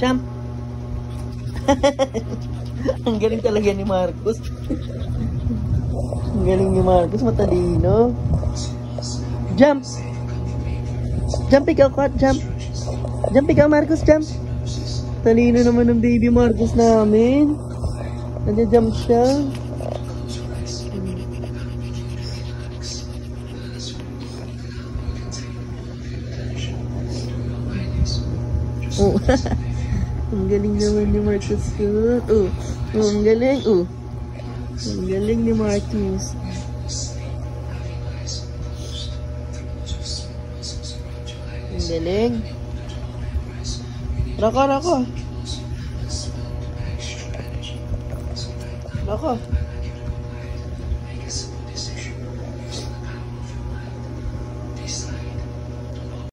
Jump! Ang galing talaga ni Marcus. Ang galing ni Marcus, matalino. Jump! Jump ikaw, Kat, jump! Jump ikaw, Marcus, jump! Talino naman ng baby Marcus namin. Nagja-jump siya. Oh, ang galing naman ni Marcus yun. Oh, ang galing. Oh, ang galing ni Marcus. Ang galing. Rako.